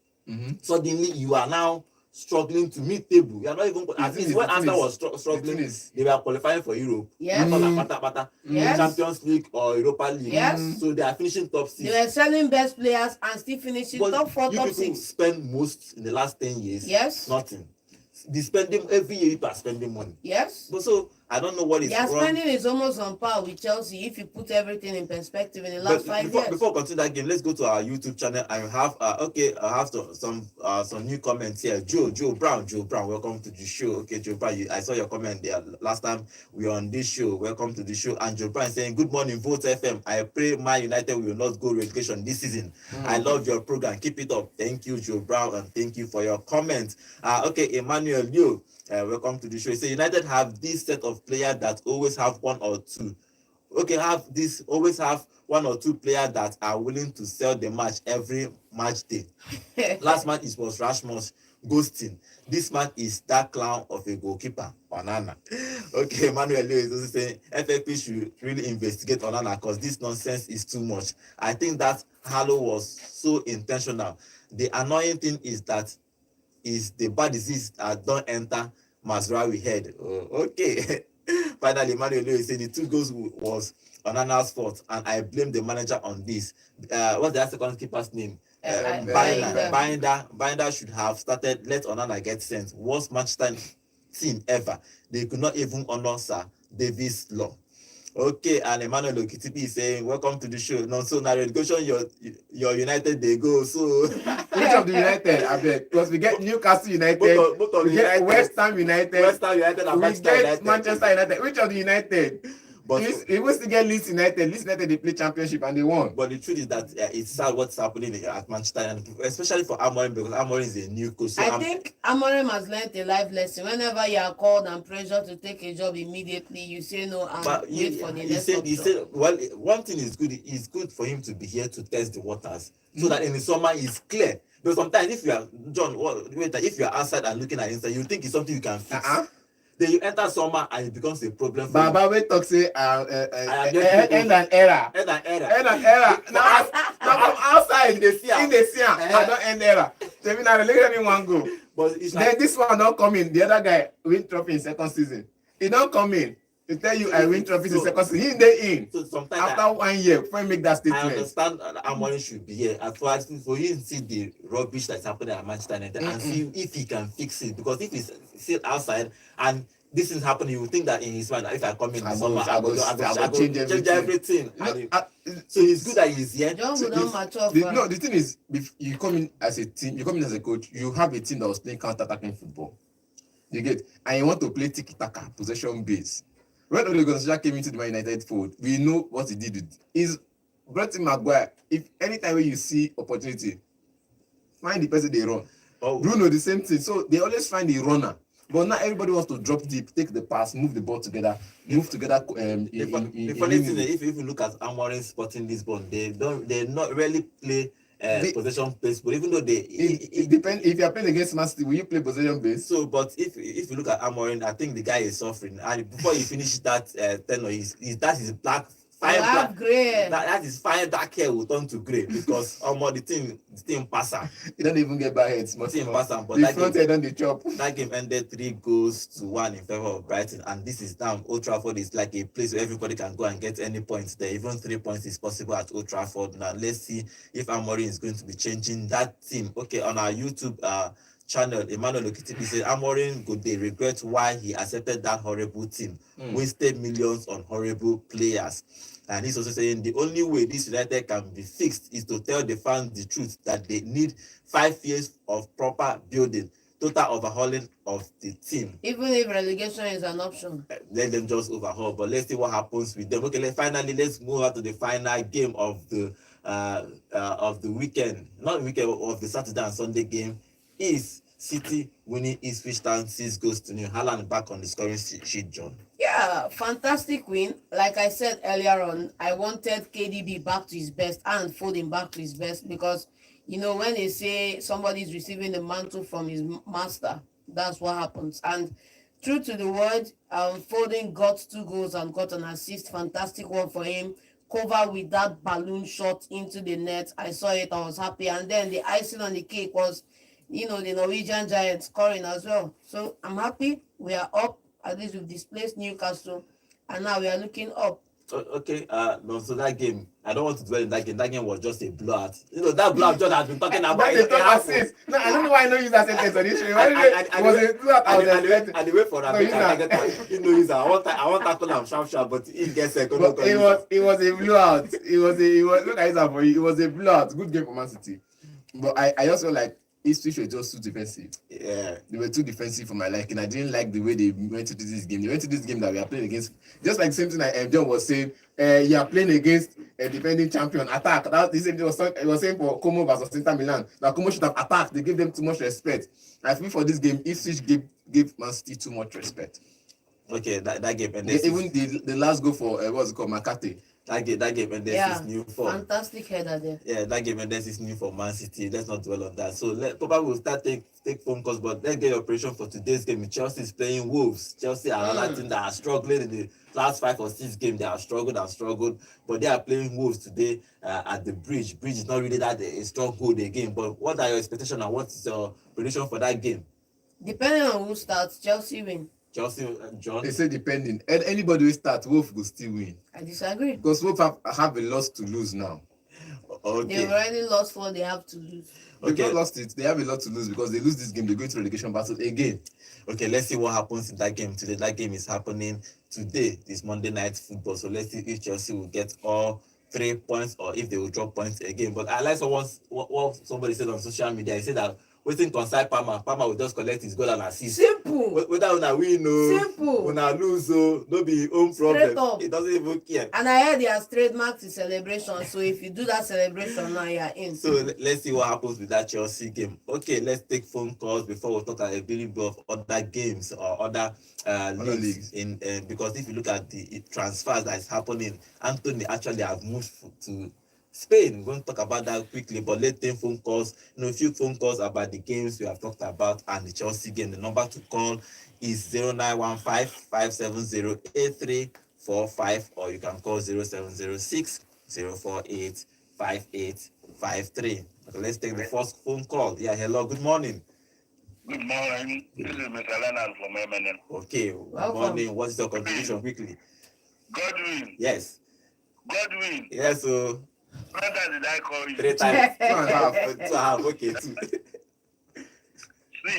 Suddenly you are now struggling to meet table. You are not even. At least when Arsenal was struggling, they were qualifying for Europe. Yes. Champions League or Europa League. Yes. So they are finishing top 6. They were selling best players and still finishing top 4, top 6. Spend most in the last 10 years. Yes. Nothing. They spending every year. People are spending money. Yes. But so I don't know what is wrong. Their spending is almost on par with Chelsea if you put everything in perspective in the last 5 years. Before we continue that game, let's go to our YouTube channel and have I have some new comments here. Joe Brown, welcome to the show. Okay, Joe Brown, I saw your comment there last time we were on this show. Welcome to the show. And Joe Brown saying, good morning, Vote FM. I pray Man United will not go relegation this season. I love your program. Keep it up. Thank you, Joe Brown, and thank you for your comment. Okay, Emmanuel Liu. Welcome to the show. So United have this set of players that always have 1 or 2. Okay, always have 1 or 2 players that are willing to sell the match every match day. Last match it was Rashford's ghosting. This match is that clown of a goalkeeper, Onana. Okay, Emmanuel Leo is also saying FFP should really investigate Onana because this nonsense is too much. I think that Halo was so intentional. The annoying thing is that the bad disease don't enter Mazraoui head. Okay. Finally, Manuel Lewis said the 2 goals was Onana's fault, and I blame the manager on this. What's the second keeper's name? Binder should have started. Let Onana get sent. Worst Manchester team ever. They could not even honor Sir Davis' law. Okay, and Emmanuel Okitipi is saying, welcome to the show. No, so now relegation, your United, they go. So which of the United? I bet because we get Newcastle United, both of we get United, West Ham United, and we get Manchester United. Which of the United? But He wants to get Leeds United. Leeds United, they play championship and they won. But the truth is that it's sad what's happening at Manchester, and especially for Amorim, because Amorim is a new coach. So I think Amorim has learned a life lesson. Whenever you are called and pressured to take a job immediately, you say no and wait for the next option. He said, well, one thing is good. It's good for him to be here to test the waters, so that in the summer it's clear. But sometimes if you are John, if you are outside and looking at inside, you think it's something you can fix. Then you enter summer and it becomes a problem for Baba we talk say end an era. Now from outside in the sea, I don't end era. So we now let anyone go. But it's then this one don't come in. The other guy win trophy in second season. He don't come in. To tell you I win trophies in second season. He dey in. So sometimes after 1 year before he make that statement. I understand Amorim should be here. As far as for you to see the rubbish that's happening at Manchester United and see if he can fix it. Because if he's still outside and this is happening, you would think that in his mind, if I come in the summer, I will change everything. So it's good that he's here. The thing is, if you come in as a team, you come in as a coach, you have a team that was playing counter-attacking football. You get, and you want to play tiki-taka, possession base. When Ole Gunnar Solskjaer came into the Man United fold, we know what he did with is Brenton Maguire. If anytime when you see opportunity, find the person they run. Bruno the same thing. So they always find a runner. But not everybody wants to drop deep, take the pass, move the ball together, move together. The funny thing is, if you look at Amorim Sporting Lisbon, they not really play possession based. But even though it depends. If you are playing against Man City, will you play possession based? So, but if you look at Amorim, I think the guy is suffering. And before he finishes that tenure, that is black. That is fire dark hair will turn to grey because the thing passer. He don't even get bad heads. The thing passer, but that game ended 3-1 in favor of Brighton, and this is now Old Trafford is like a place where everybody can go and get any points there. Even 3 points is possible at Old Trafford. Now let's see if Amorim is going to be changing that team. Okay, on our YouTube channel, Emmanuel Okitipi said Amorim could they regret why he accepted that horrible team, wasted millions on horrible players. And he's also saying the only way this United can be fixed is to tell the fans the truth that they need 5 years of proper building, total overhauling of the team. Even if relegation is an option, let them just overhaul. But let's see what happens with them. Okay, let's move on to the final game of the weekend, not the weekend of the Saturday and Sunday game. Is City winning Ipswich Town 6 goals to 0. Haaland back on the scoring sheet, John. Yeah, fantastic win. Like I said earlier on, I wanted KDB back to his best and Foden back to his best because, when they say somebody's receiving the mantle from his master, that's what happens. And true to the word, Foden got 2 goals and got an assist. Fantastic one for him. Cover with that balloon shot into the net. I saw it. I was happy. And then the icing on the cake was the Norwegian Giants scoring as well. So I'm happy. We are up. At least we've displaced Newcastle. And now we are looking up. Okay, so that game, I don't want to dwell in that game. That game was just a blowout. That blowout John has been talking about. No, I don't know why I don't use that sentence on this show. It was a blowout. And the way for that, I want to call him sharp, but he gets second. It was a blowout. Look at it for you. It was a blowout. Good game for Man City. But I also like Ipswich were just too defensive. Yeah. They were too defensive for my liking. I didn't like the way they went to this game. They went to this game that we are playing against. Just like the same thing that John was saying, you are playing against a defending champion. Attack. That this was saying for Como versus Inter Milan. That Como should have attacked. They gave them too much respect. I feel for this game, Ipswich gave Man City too much respect. Okay, that game. And even the last goal for what's it called, McCarthy. That game and this is new for fantastic header there. Yeah, that game and this is new for Man City. Let's not dwell on that. So probably we'll start take phone calls, but let's get your operation for today's game. Chelsea is playing Wolves. Chelsea are another team that are struggling in the last 5 or 6 games. They have struggled, but they are playing Wolves today at the Bridge. Bridge is not really that a stronghold again. But what are your expectations and what is your prediction for that game? Depending on who starts, Chelsea win. Chelsea, John. They say depending. And anybody who start, Wolf will still win. I disagree. Because Wolf have a lot to lose now. Okay. They've already lost what they have to lose. They've not lost it. They have a lot to lose because they lose this game. They go into relegation battle again. Okay, let's see what happens in that game today. That game is happening today. This Monday Night Football. So let's see if Chelsea will get all 3 points or if they will drop points again. But I like what somebody said on social media. He said that wetin concern Palmer will just collect his goal and assist. Simple. Whether una win o, Simple. una lose o, no be him own Straight problem. up. He doesn't even care. And I heard he has trademarked the celebration. So if you do that celebration now, you're in. So let's see what happens with that Chelsea game. Okay, let's take phone calls before we talk a little bit of other games or other leagues. In because if you look at the transfers that is happening, Anthony actually have moved to Spain. We're going to talk about that quickly, but let's take phone calls. A few phone calls about the games we have talked about and the Chelsea game. The number to call is 0915 570 8345, or you can call 0706 048 5853. Okay, let's take the first phone call. Yeah, hello, good morning. Good morning. This is Mr. Leonard from MNN. Okay, good morning. What is your contribution quickly? Godwin. Yes. Godwin. Yes, so. How many did I call you? 3 times. 2.5. Okay, 2. See,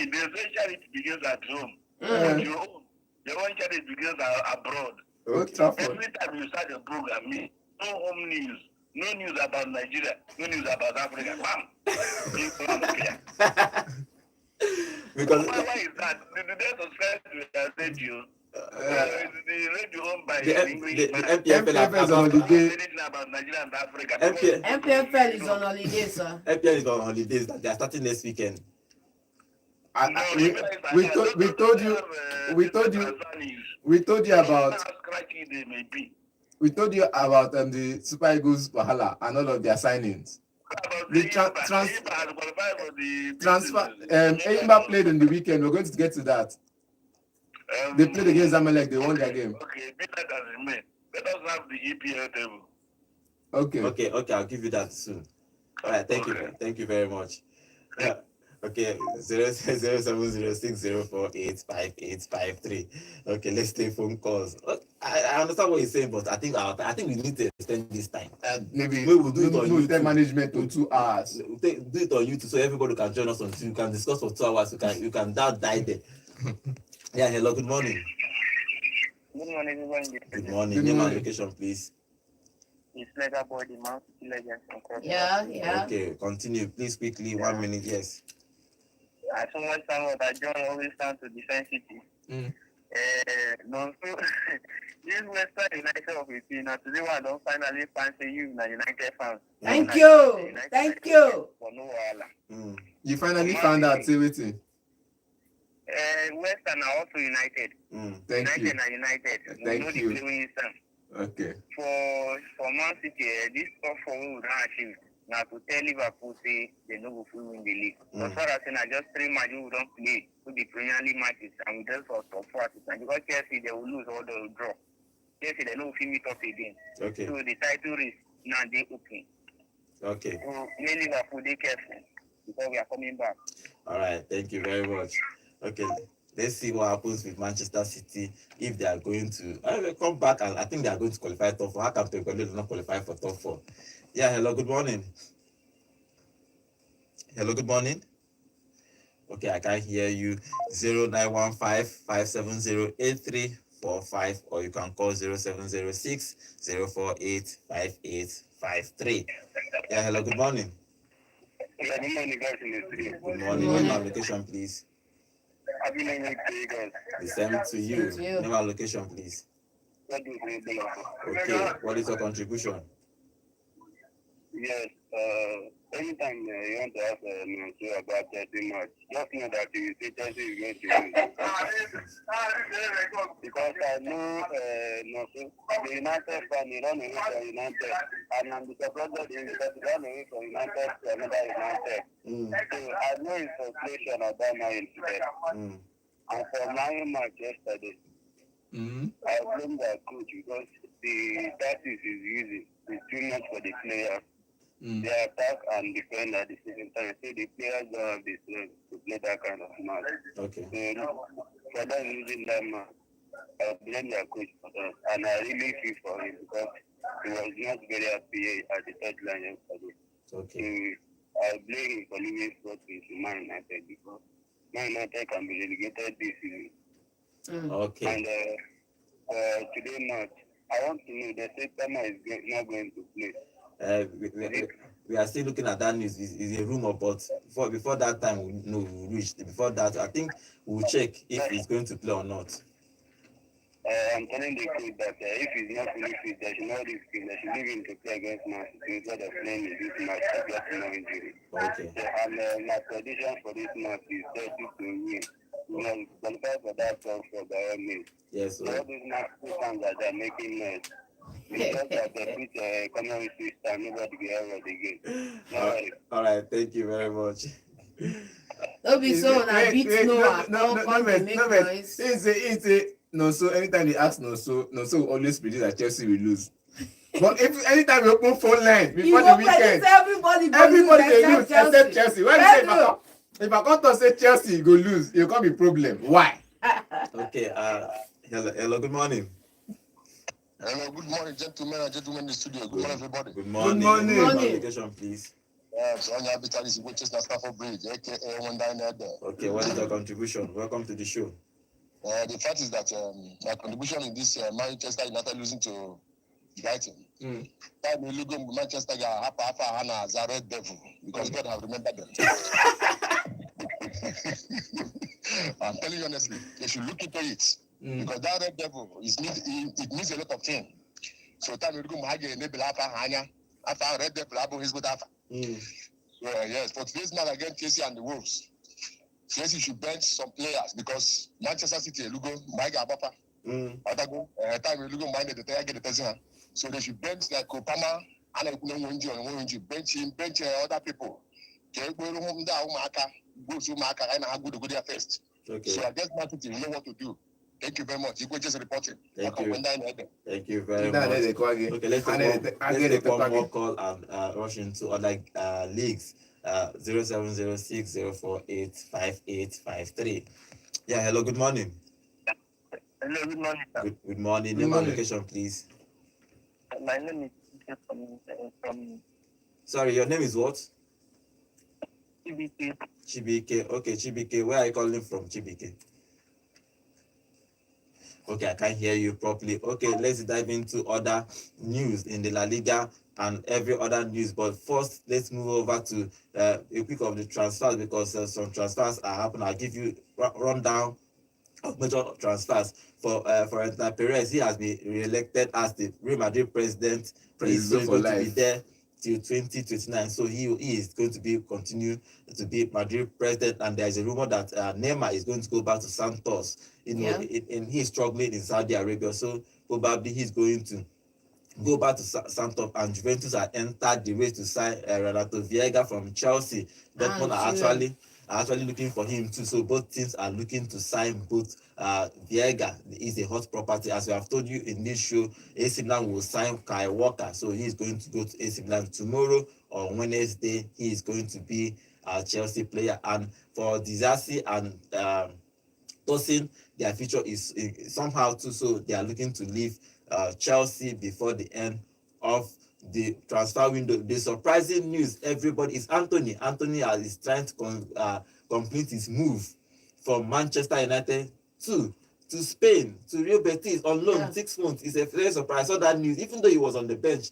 they say charity begins at home. Your own charity begins abroad. Okay. Every time you start a program, no home news, no news about Nigeria, no news about Africa. Bam! Because why is that? Did they subscribe to their radio? The radio owned by the English MPFL is on holiday. about Nigeria and Africa. MPFL is on holiday, sir. MPFL is on holidays. They are starting next weekend. We told you about the Super Eagles Wahala and all of their signings. The transfer Eimba played in the weekend. We're going to get to that. They played against Zamalek. They won their game. Okay, be that as it may. Let us have the EPL table. Okay. I'll give you that soon. All right, thank you very much. Yeah. Okay, 0706048553. Okay, let's take phone calls. I understand what you're saying, but I think we need to extend this time. Maybe we'll do it on YouTube. Management to 2 hours. Do it on YouTube so everybody can join us on YouTube. You can discuss for 2 hours. You can die there. Yeah, hello, good morning. Good morning, everyone. Good morning. Name and location, please. It's Lega Boy, the Mount Legend. Yeah. Okay, continue. Please quickly, 1 minute, yes. I so much time that John always stand to defend City. This Western United of 18, now today I don't finally fancy you, United fans. Thank you. For no while. You finally found out, say waiting. Western are also United. Thank you. United. Thank you. Okay. For Man City, this top 4 we would not achieve. Now to tell Liverpool say they no go full win the league. As far as just 3 matches we don't play with the Premier League matches and we just for top 4 assistants because Chelsea they will lose or they will draw. Chelsea they no will meet up again. Okay. So the title race now they open. Okay. So may Liverpool they careful because we are coming back. All right, thank you very much. Okay, let's see what happens with Manchester City if they are going to come back, and I think they are going to qualify top 4. How come they not qualify for top 4? Yeah, hello, good morning. Hello, good morning. Okay, I can't hear you. 0915 570 8345, or you can call 0706 048 5853. Yeah, hello, good morning. Good morning, guys in the studio. Good morning. Name and location, please. Happy New Year to you guys. The same to you. Name and location, please. Okay, what is your contribution? Yes, anytime you want to ask Nigeria about Chelsea match, just know that you say Chelsea is going to win. Because I know the United fan, they run away from United, and I'm disappointed in because they run away from United to another United. So I know it's frustration about my incident. And for my match yesterday, I blame the coach because the tactics is using is too much for the players. They attack and defend at the same time. So the players don't have the strength to play that kind of match. Okay. So for them using that match, I blame their coach for that. And I really feel for him because he was not very happy at the third line yesterday. Okay. So I blame him for leaving sport into Man United because Man United can be relegated this season. Okay. And today match, I want to know the September is not going to play. we are still looking at that news. Is a rumor, but before that time, we reached. Before that, I think we'll check if he's going to play or not. I'm telling the coach that if he's not fully fit, they should not risk him. They should leave him to play against Man City instead of playing in this match to get more injury. Okay. So, and my prediction for this match is 30 to win. You know, qualify for that talk for by all means. Yes. So all these match fans that they're making noise. Because that they put common system, nobody will ever again. All right. Thank you very much. Don't be so na beat Noah. No, so anytime they ask no, so we always predict that Chelsea will lose. But if anytime you open phone line before the weekend, everybody they lose except Chelsea. When you say if I can't say Chelsea go lose, it can't be problem. Why? Okay. Hello. Good morning. Hello. Good morning, gentlemen and gentlemen in the studio. Good morning, everybody. Good morning. Good morning. Application, please. So on your habitat is Winchester Stafford Bridge, aka one down there. Okay. What is your contribution? Welcome to the show. The fact is that my contribution in this Manchester United losing to Brighton. Time we look at Manchester got half as a red devil because God have remembered them. I'm telling you honestly, they should look into it because that red devil it means a lot of things. So time we look at half red devil his good half. So yes, for today's match against Chelsea and the Wolves. Chelsea should bench some players because Manchester City, Lugo, Maiga Abapa, Otago, time Lugo minded the get the president. So they should bench like Obama and I bench other people. Go to Maka and have good there first. Okay. So I guess Man City know what to do. Thank you very much. You go just reporting. Thank you very much. Okay, let's take one more call and rush into other leagues. 0706048585. Yeah, hello, good morning. Hello, good morning, sir. Good morning. Name and location, please. My name is from Sorry, your name is what? CBK. Chibike. Okay, Chibike. Where are you calling from, Chibike? Okay, I can't hear you properly. Okay, let's dive into other news in the La Liga and every other news. But first, let's move over to a quick of the transfers because some transfers are happening. I'll give you rundown of major transfers for Perez. He has been re-elected as the Real Madrid president. He's going to be there till 2029. So he is going to continue to be Madrid president. And there is a rumor that Neymar is going to go back to Santos. And he's struggling in Saudi Arabia. So probably he's going to go back to Santos, and Juventus have entered the race to sign Renato Viega from Chelsea. Dortmund are actually looking for him too. So both teams are looking to sign both. Viega is a hot property. As we have told you in this show, AC Milan will sign Kai Walker. So he's going to go to AC Milan tomorrow. On Wednesday, he is going to be a Chelsea player. And for Disasi and Tosin, their future is somehow too. So they are looking to leave Chelsea before the end of the transfer window. The surprising news, everybody, is Anthony. Anthony is trying to complete his move from Manchester United to Spain, to Real Betis on loan, 6 months. It's a very surprise. I saw that news, even though he was on the bench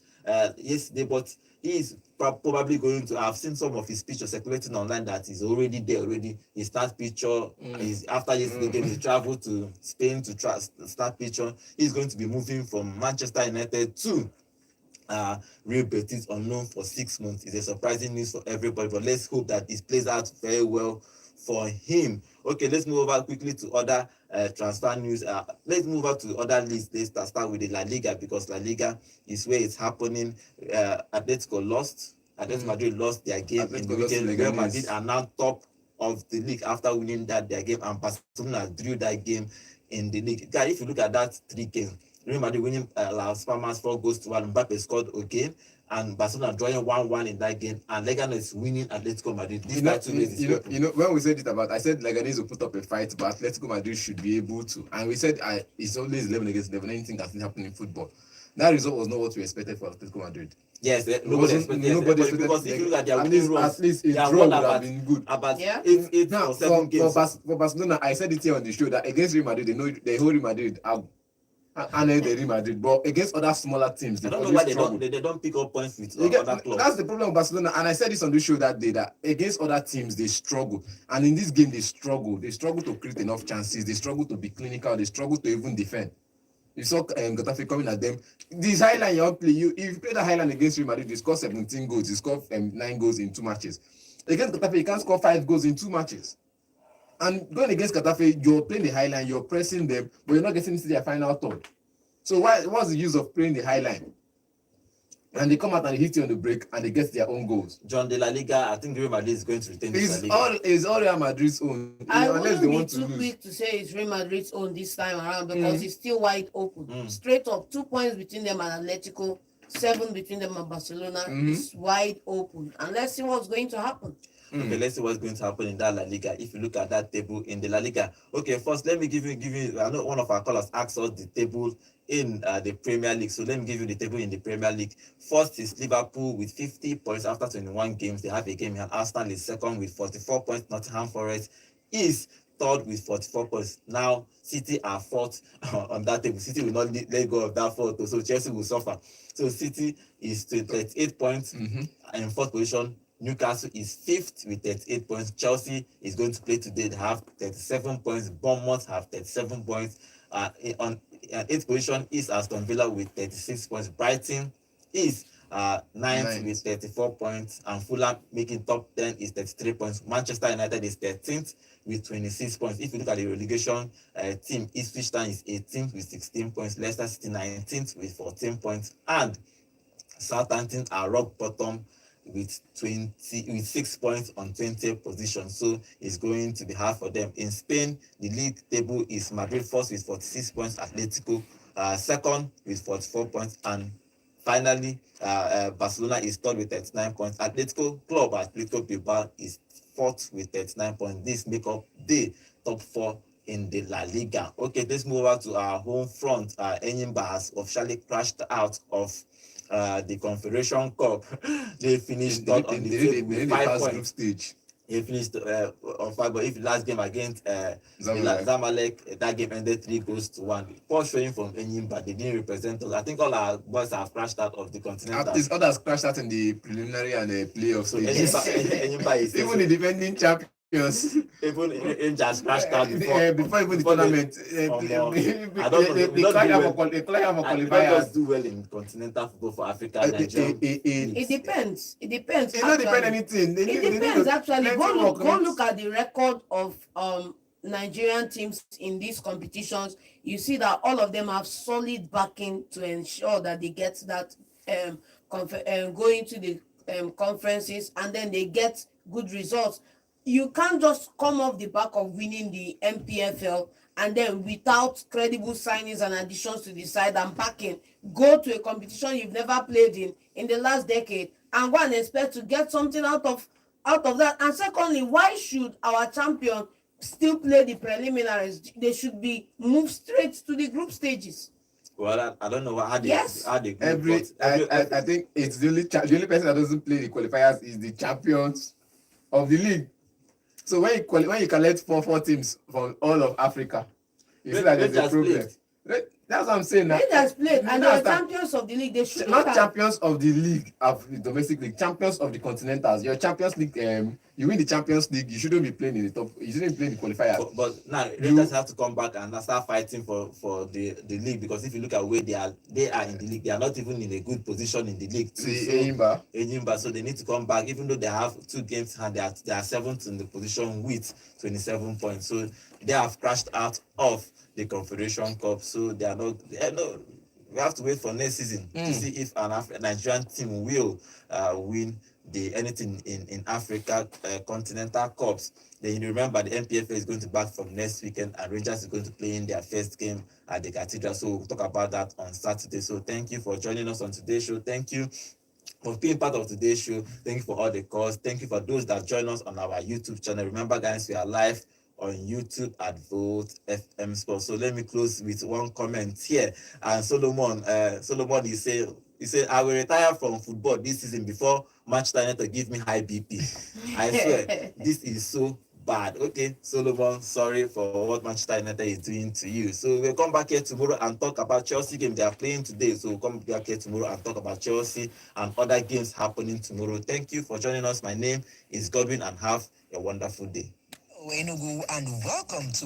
yesterday, but he is probably going to. I've seen some of his pictures circulating online that he's already there already. His start picture is after yesterday game. He traveled to Spain to start picture. He's going to be moving from Manchester United to Real Betis on loan for 6 months. It's a surprising news for everybody, but let's hope that it plays out very well for him. Okay, let's move over quickly to other transfer news. Let's move over to other leagues. Let's start with the La Liga because La Liga is where it's happening. Atletico Madrid lost their game in the weekend. Real Madrid are now top of the league after winning their game, and Barcelona drew that game in the league. Guys, if you look at that 3 games, Real Madrid winning Las Palmas 4-1. Mbappe scored again, and Barcelona drawing 1-1 in that game, and Leganes is winning Atletico Madrid. You know, when we said it about, I said Leganes will put up a fight, but Atletico Madrid should be able to. And we said it's always 11 against 11. Anything can still happen in football. That result was not what we expected for Atletico Madrid. Yes, nobody expected because if you look at their winning runs, at least a draw would have been good. About 8 or 7 games. For Barcelona, I said it here on the show that against Real Madrid, they hold Real Madrid out. and the Real Madrid, but against other smaller teams, I they don't know why always struggle. they don't pick up points with You get, other clubs. that's the problem with Barcelona, and I said this on the show that day that against other teams they struggle, and in this game they struggle. They struggle to create enough chances. They struggle to be clinical. They struggle to even defend. You saw Getafe coming at them. This highline you all play, if you play the highline against Real Madrid, they score 17 goals. They score 9 goals in 2 matches. Against Getafe, you can't score 5 goals in 2 matches. And going against Getafe, you're playing the highline, you're pressing them, but you're not getting into their final third. So what's the use of playing the highline? And they come out and they hit you on the break and they get their own goals. John de la Liga, I think Real Madrid is going to retain this Liga. It's all Real Madrid's own. I unless wouldn't they be want to too lose. quick to say it's Real Madrid's own this time around because it's still wide open. Straight up, 2 points between them and Atletico, 7 between them and Barcelona. It's wide open. And let's see what's going to happen. Okay, let's see what's going to happen in that La Liga. If you look at that table in the La Liga. Okay, first let me give you. I know one of our callers asked us the table in the Premier League. So let me give you the table in the Premier League. First is Liverpool with 50 points after 21 games. They have a game. And Arsenal is second with 44 points. Nottingham Forest is third with 44 points. Now City are fourth on that table. City will not let go of that fourth, so Chelsea will suffer. So City is 38 points in fourth position. Newcastle is fifth with 38 points. Chelsea is going to play today. They have 37 points. Bournemouth have 37 points. On eighth position is Aston Villa with 36 points. Brighton is ninth with 34 points. And Fulham making top 10 is 33 points. Manchester United is 13th with 26 points. If you look at the relegation team, Ipswich Town is 18th with 16 points. Leicester City 19th with 14 points. And Southampton are rock bottom with 6 points on 20 positions. So it's going to be hard for them. In Spain, the league table is Madrid first with 46 points, Atletico second with 44 points, and finally Barcelona is third with 39 points. Atletico Bilbao is fourth with 39 points. This make up the top 4 in the La Liga. Okay, let's move over to our home front. Enyimba has officially crashed out of the Confederation Cup. They finished third on the table with 5 points. Stage. He finished on 5, but if the last game against Zamalek, that game ended 3-1. Poor showing from Enyimba. They didn't represent us. I think all our boys have crashed out of the Continental. These others crashed out in the preliminary and the playoff So stages. Enyimba is Even the defending champions. even Rangers crashed out before even the tournament. I don't know. They clear for I don't qualifiers. do well in continental football for Africa and Nigeria. It depends. It depends. It don't depend anything. It depends actually. Go Go look at the record of Nigerian teams in these competitions. You see that all of them have solid backing to ensure that they get that going to the conferences, and then they get good results. You can't just come off the back of winning the MPFL and then without credible signings and additions to the side and backing, go to a competition you've never played in the last decade and go and expect to get something out of that. And secondly, why should our champion still play the preliminaries? They should be moved straight to the group stages. Well, I don't know how they I think it's the only person that doesn't play the qualifiers is the champions of the league. So when you collect four teams from all of Africa, you see that there's a problem. That's what I'm saying now. Rangers played and they are champions of the league. They should not champions of the league of the domestic league, champions of the continentals. Your Champions League, you win the Champions League, you shouldn't be playing in the top. You shouldn't play in the qualifiers. But now Rangers have to come back and start fighting for the league, because if you look at where they are in the league, they are not even in a good position in the league. Enyimba. So they need to come back, even though they have 2 games and they are 7th in the position with 27 points. So they have crashed out of the Confederation Cup. So they are not. We have to wait for next season to see if a Nigerian team will win anything in Africa continental cups. Then you remember the NPFL is going to back from next weekend, and Rangers is going to play in their first game at the Cathedral. So we'll talk about that on Saturday. So thank you for joining us on today's show. Thank you for being part of today's show. Thank you for all the calls. Thank you for those that join us on our YouTube channel. Remember, guys, we are live on YouTube at Volt FM Sports. So let me close with one comment here. And Solomon, he said, I will retire from football this season before Manchester United give me high BP. I swear, this is so bad. Okay, Solomon, sorry for what Manchester United is doing to you. So we'll come back here tomorrow and talk about Chelsea game they are playing today. So we'll come back here tomorrow and talk about Chelsea and other games happening tomorrow. Thank you for joining us. My name is Godwin and have a wonderful day. Enugu, and welcome to